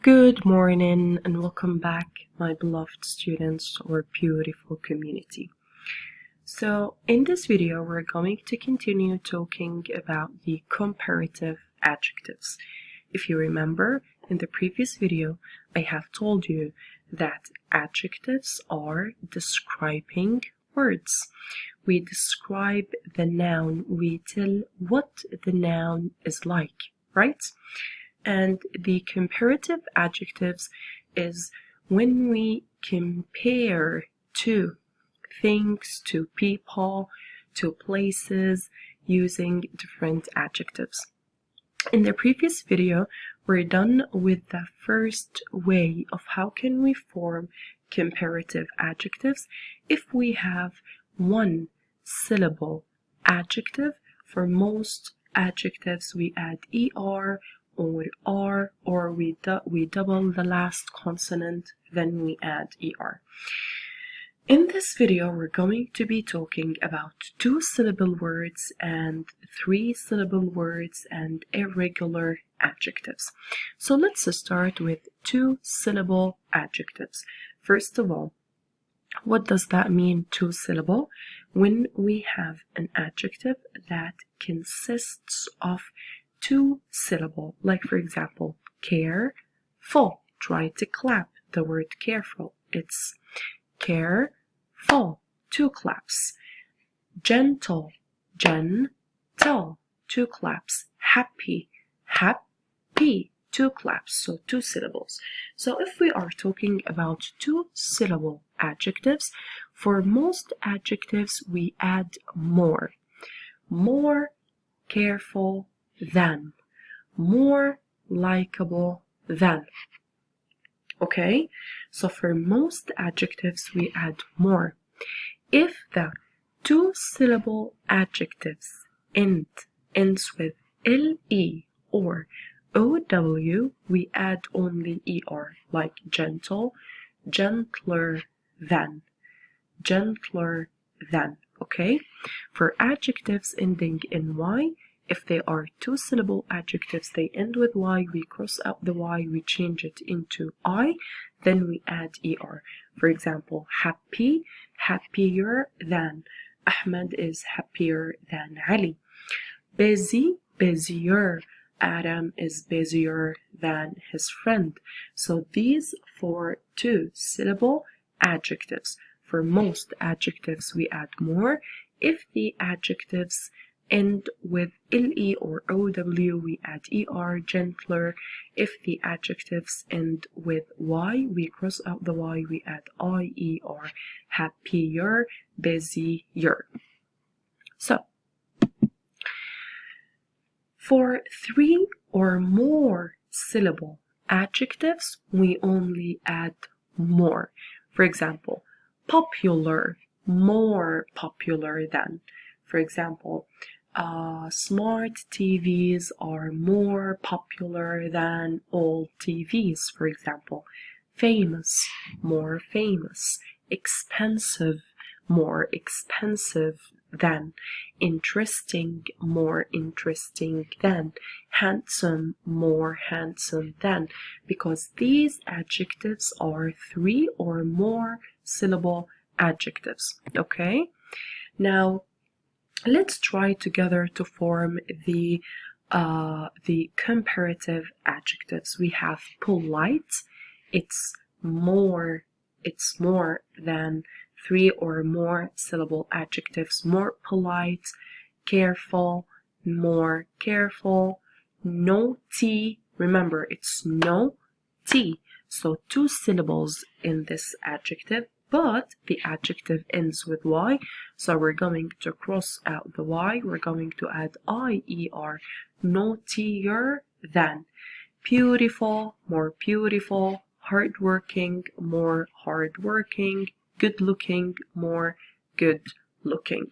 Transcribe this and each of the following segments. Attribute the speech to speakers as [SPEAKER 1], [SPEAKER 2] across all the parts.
[SPEAKER 1] Good morning and welcome back, my beloved students, to our beautiful community. So in this video, we're going to continue talking about the comparative adjectives. If you remember, in the previous video, I have told you that adjectives are describing words. We describe the noun, we tell what the noun is like, right? And the comparative adjectives is when we compare two things, to people, to places using different adjectives. In the previous video, we're done with the first way of how can we form comparative adjectives if we have one syllable adjective. For most adjectives, we add er or r, or we double the last consonant, then we add er. In this video, we're going to be talking about two-syllable words and three-syllable words and irregular adjectives. So let's start with two-syllable adjectives. First of all, what does that mean, two-syllable? When we have an adjective that consists of two syllables, like for example, careful. Try to clap the word careful. It's careful, two claps. Gentle, gentle, two claps. Happy, happy, two claps, so two syllables. So if we are talking about two-syllable adjectives, for most adjectives we add more. More careful than, more likable than. Okay, so for most adjectives we add more. If the two-syllable adjectives ends with le or ow, we add only er, like gentle, gentler than, gentler than. Okay, for adjectives ending in y, if they are two-syllable adjectives, they end with y, we cross out the y, we change it into I, then we add er. For example, happy, happier than. Ahmed is happier than Ali. Busy, busier. Adam is busier than his friend. So these four two-syllable adjectives. For most adjectives, we add more. If the adjectives end with le or ow, we add er, gentler. If the adjectives end with y, we cross out the y, we add ier, happier, busier. So, for three or more syllable adjectives, we only add more. For example, popular, more popular than. For example, smart TVs are more popular than old TVs, for example. Famous, more famous. Expensive, more expensive than. Interesting, more interesting than. Handsome, more handsome than. Because these adjectives are three or more syllable adjectives. Okay? Now, let's try together to form the comparative adjectives. We have polite, it's more than three or more syllable adjectives, more polite. Careful, more careful. Naughty, remember it's no t, so two syllables in this adjective, but the adjective ends with y, so we're going to cross out the y, we're going to add ier, naughtier than. Beautiful, more beautiful. Hardworking, more hardworking. Good looking, more good looking.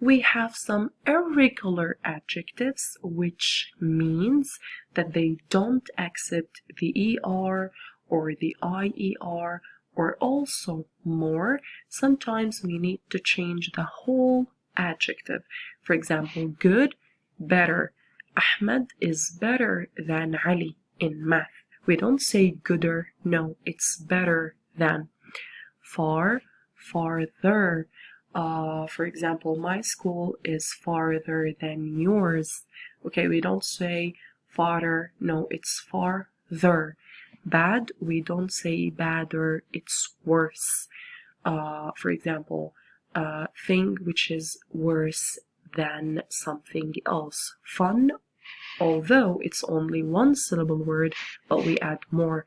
[SPEAKER 1] We have some irregular adjectives, which means that they don't accept the er or the ier, or also more. Sometimes we need to change the whole adjective. For example, good, better. Ahmed is better than Ali in math. We don't say gooder, no, it's better than. Far, farther. For example, my school is farther than yours. Okay, we don't say farther, no, it's farther. Bad, we don't say badder, it's worse. For example, thing which is worse than something else. Fun, although it's only one syllable word, but we add more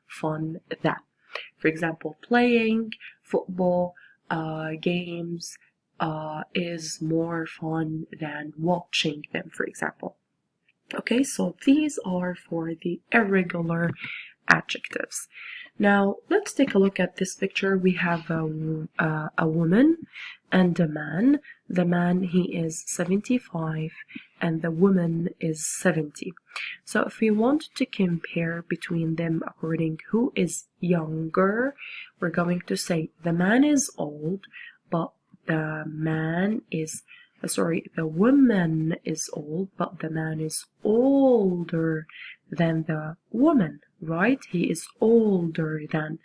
[SPEAKER 1] fun than. For example, playing football games is more fun than watching them, for example. Okay, so these are for the irregular adjectives. Now, let's take a look at this picture. We have a woman and a man. The man, he is 75, and the woman is 70. So if we want to compare between them according who is younger, we're going to say the man is old, but the woman is old, but the man is older than the woman, right? He is older than.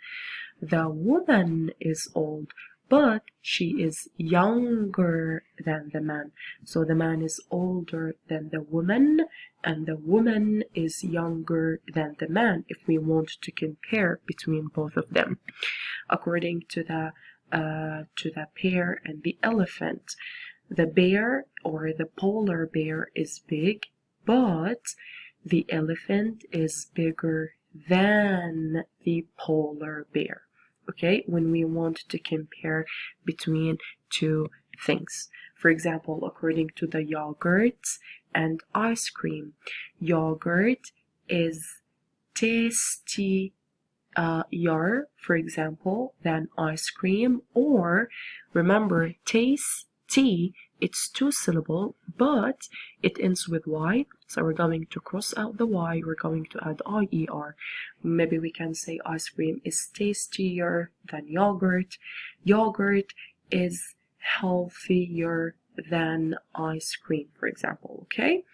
[SPEAKER 1] The woman is old, but she is younger than the man. So the man is older than the woman, and the woman is younger than the man if we want to compare between both of them. According to the pear and the elephant, the bear or the polar bear is big, but the elephant is bigger than the polar bear. Okay, when we want to compare between two things. For example, according to the yogurt and ice cream, yogurt is tastier, for example, than ice cream. Or remember, tasty, it's two syllable, but it ends with y, so we're going to cross out the y, we're going to add ier. Maybe we can say ice cream is tastier than yogurt. Yogurt is healthier than ice cream, for example. Okay,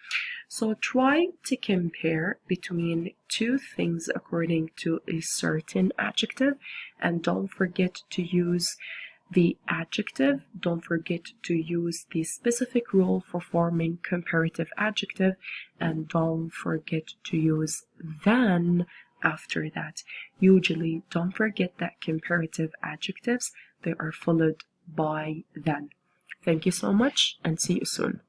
[SPEAKER 1] so try to compare between two things according to a certain adjective, and don't forget to use the adjective. Don't forget to use the specific rule for forming comparative adjective, and don't forget to use than after that. Usually, don't forget that comparative adjectives, they are followed by than. Thank you so much, and see you soon.